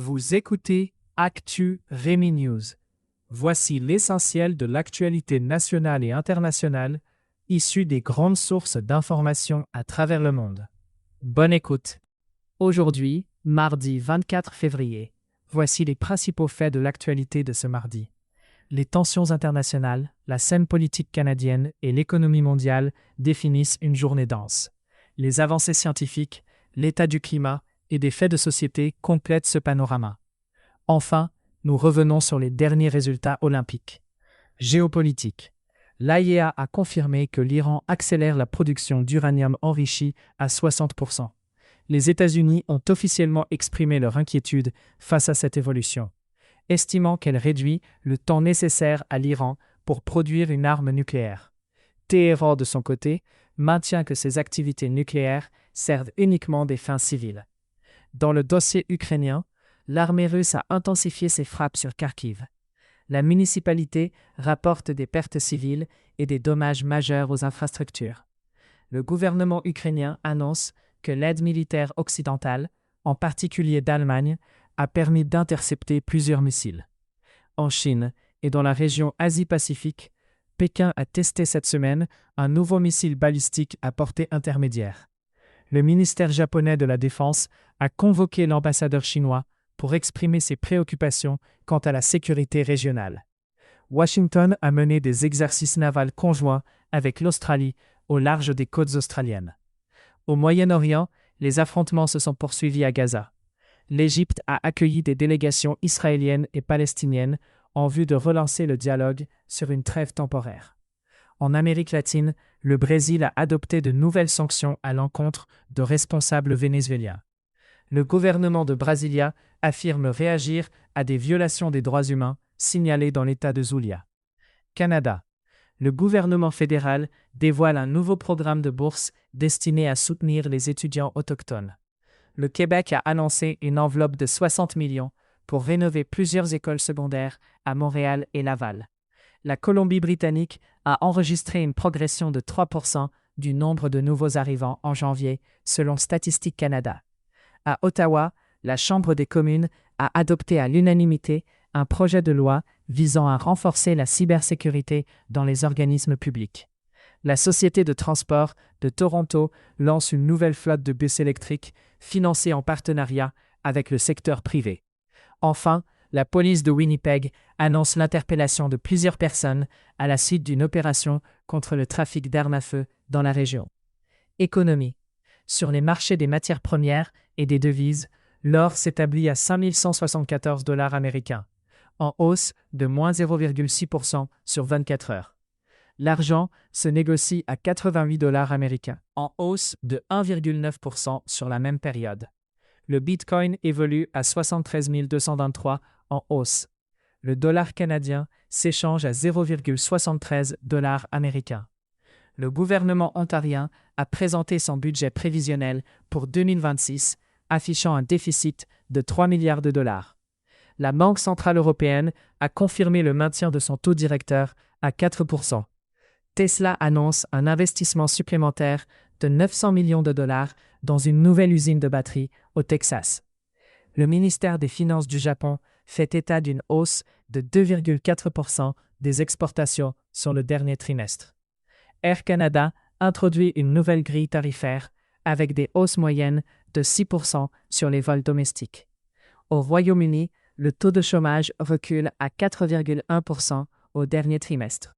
Vous écoutez Actu Rémi News. Voici l'essentiel de l'actualité nationale et internationale, issue des grandes sources d'informations à travers le monde. Bonne écoute. Aujourd'hui, mardi 24 février, voici les principaux faits de l'actualité de ce mardi. Les tensions internationales, la scène politique canadienne et l'économie mondiale définissent une journée dense. Les avancées scientifiques, l'état du climat et des faits de société complètent ce panorama. Enfin, nous revenons sur les derniers résultats olympiques. Géopolitique. L'AIEA a confirmé que l'Iran accélère la production d'uranium enrichi à 60%. Les États-Unis ont officiellement exprimé leur inquiétude face à cette évolution, estimant qu'elle réduit le temps nécessaire à l'Iran pour produire une arme nucléaire. Téhéran, de son côté, maintient que ses activités nucléaires servent uniquement des fins civiles. Dans le dossier ukrainien, l'armée russe a intensifié ses frappes sur Kharkiv. La municipalité rapporte des pertes civiles et des dommages majeurs aux infrastructures. Le gouvernement ukrainien annonce que l'aide militaire occidentale, en particulier d'Allemagne, a permis d'intercepter plusieurs missiles. En Chine et dans la région Asie-Pacifique, Pékin a testé cette semaine un nouveau missile balistique à portée intermédiaire. Le ministère japonais de la Défense a convoqué l'ambassadeur chinois pour exprimer ses préoccupations quant à la sécurité régionale. Washington a mené des exercices navals conjoints avec l'Australie au large des côtes australiennes. Au Moyen-Orient, les affrontements se sont poursuivis à Gaza. L'Égypte a accueilli des délégations israéliennes et palestiniennes en vue de relancer le dialogue sur une trêve temporaire. En Amérique latine, le Brésil a adopté de nouvelles sanctions à l'encontre de responsables vénézuéliens. Le gouvernement de Brasilia affirme réagir à des violations des droits humains signalées dans l'État de Zulia. Canada. Le gouvernement fédéral dévoile un nouveau programme de bourse destiné à soutenir les étudiants autochtones. Le Québec a annoncé une enveloppe de 60 millions pour rénover plusieurs écoles secondaires à Montréal et Laval. La Colombie-Britannique a enregistré une progression de 3% du nombre de nouveaux arrivants en janvier, selon Statistique Canada. À Ottawa, la Chambre des communes a adopté à l'unanimité un projet de loi visant à renforcer la cybersécurité dans les organismes publics. La Société de transport de Toronto lance une nouvelle flotte de bus électriques financée en partenariat avec le secteur privé. Enfin, la police de Winnipeg annonce l'interpellation de plusieurs personnes à la suite d'une opération contre le trafic d'armes à feu dans la région. Économie. Sur les marchés des matières premières et des devises, l'or s'établit à 5 174 $ américains, en hausse de moins 0,6% sur 24 heures. L'argent se négocie à 88 $ américains, en hausse de 1,9% sur la même période. Le Bitcoin évolue à 73 223 en hausse. Le dollar canadien s'échange à 0,73 $ américains. Le gouvernement ontarien a présenté son budget prévisionnel pour 2026, affichant un déficit de 3 milliards de dollars. La Banque centrale européenne a confirmé le maintien de son taux directeur à 4%. Tesla annonce un investissement supplémentaire de 900 millions de dollars dans une nouvelle usine de batteries au Texas. Le ministère des Finances du Japon fait état d'une hausse de 2,4% des exportations sur le dernier trimestre. Air Canada introduit une nouvelle grille tarifaire avec des hausses moyennes de 6% sur les vols domestiques. Au Royaume-Uni, le taux de chômage recule à 4,1% au dernier trimestre.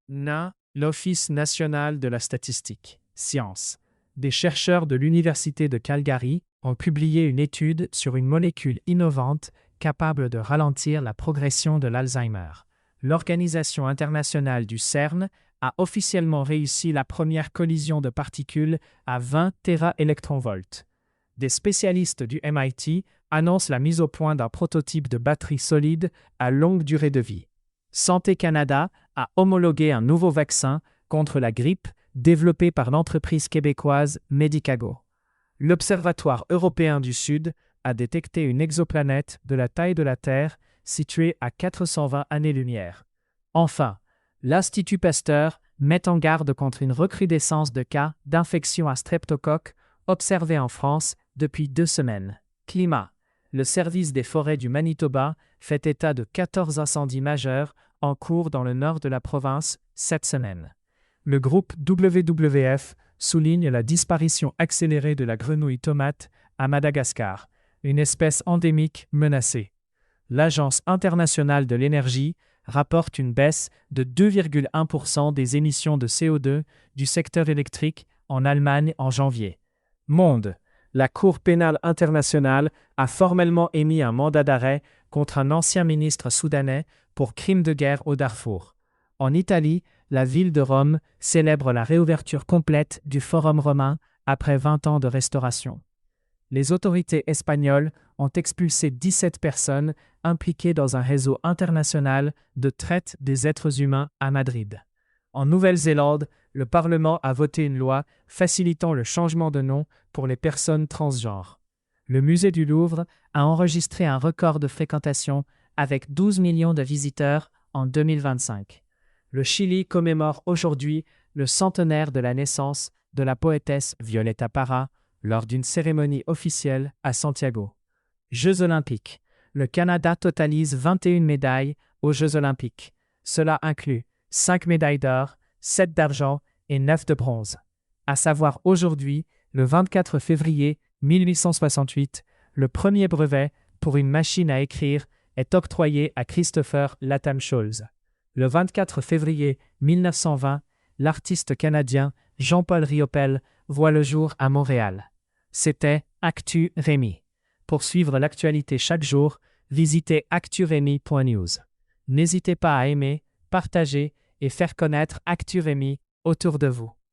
L'Office national de la statistique, Science. Des chercheurs de l'Université de Calgary ont publié une étude sur une molécule innovante capable de ralentir la progression de l'Alzheimer. L'Organisation internationale du CERN a officiellement réussi la première collision de particules à 20 téraélectronvolts. Des spécialistes du MIT annoncent la mise au point d'un prototype de batterie solide à longue durée de vie. Santé Canada a homologué un nouveau vaccin contre la grippe développé par l'entreprise québécoise Medicago. L'Observatoire européen du Sud a détecté une exoplanète de la taille de la Terre située à 420 années-lumière. Enfin, l'Institut Pasteur met en garde contre une recrudescence de cas d'infection à streptocoque observée en France depuis 2 semaines. Climat. Le service des forêts du Manitoba fait état de 14 incendies majeurs en cours dans le nord de la province cette semaine. Le groupe WWF souligne la disparition accélérée de la grenouille tomate à Madagascar, une espèce endémique menacée. L'Agence internationale de l'énergie rapporte une baisse de 2,1% des émissions de CO2 du secteur électrique en Allemagne en janvier. Monde. La Cour pénale internationale a formellement émis un mandat d'arrêt contre un ancien ministre soudanais pour crime de guerre au Darfour. En Italie, la ville de Rome célèbre la réouverture complète du Forum romain après 20 ans de restauration. Les autorités espagnoles ont expulsé 17 personnes impliquées dans un réseau international de traite des êtres humains à Madrid. En Nouvelle-Zélande, le Parlement a voté une loi facilitant le changement de nom pour les personnes transgenres. Le musée du Louvre a enregistré un record de fréquentation avec 12 millions de visiteurs en 2025. Le Chili commémore aujourd'hui le centenaire de la naissance de la poétesse Violeta Parra lors d'une cérémonie officielle à Santiago. Jeux olympiques. Le Canada totalise 21 médailles aux Jeux olympiques. Cela inclut 5 médailles d'or, 7 d'argent et 9 de bronze. À savoir aujourd'hui, le 24 février 1868, le premier brevet pour une machine à écrire est octroyé à Christopher Latham Scholes. Le 24 février 1920, l'artiste canadien Jean-Paul Riopelle voit le jour à Montréal. C'était Actu Rémi. Pour suivre l'actualité chaque jour, visitez acturemi.news. N'hésitez pas à aimer, partager et faire connaître Actu Rémi autour de vous.